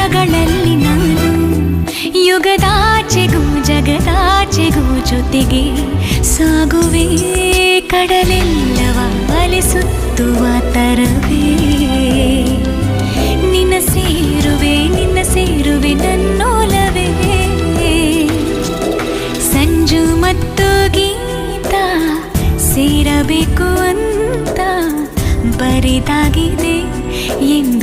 ತೀರಗಳಲ್ಲಿ ನಾನು ಯುಗದಾಚೆಗೂ ಜಗದಾಚೆಗೂ ಜೊತೆಗೆ ಸಾಗುವೆ. ಕಡಲೆಲ್ಲವ ಅಲಿಸುತ್ತುವ ತರವೇ ನಿನ್ನ ಸೇರುವೆ ನನ್ನೋಲವೇ. ಸಂಜು ಮತ್ತು ಗೀತ ಸೇರಬೇಕು ಅಂತ ಬರಿದಾಗಿದೆ ಎಂದು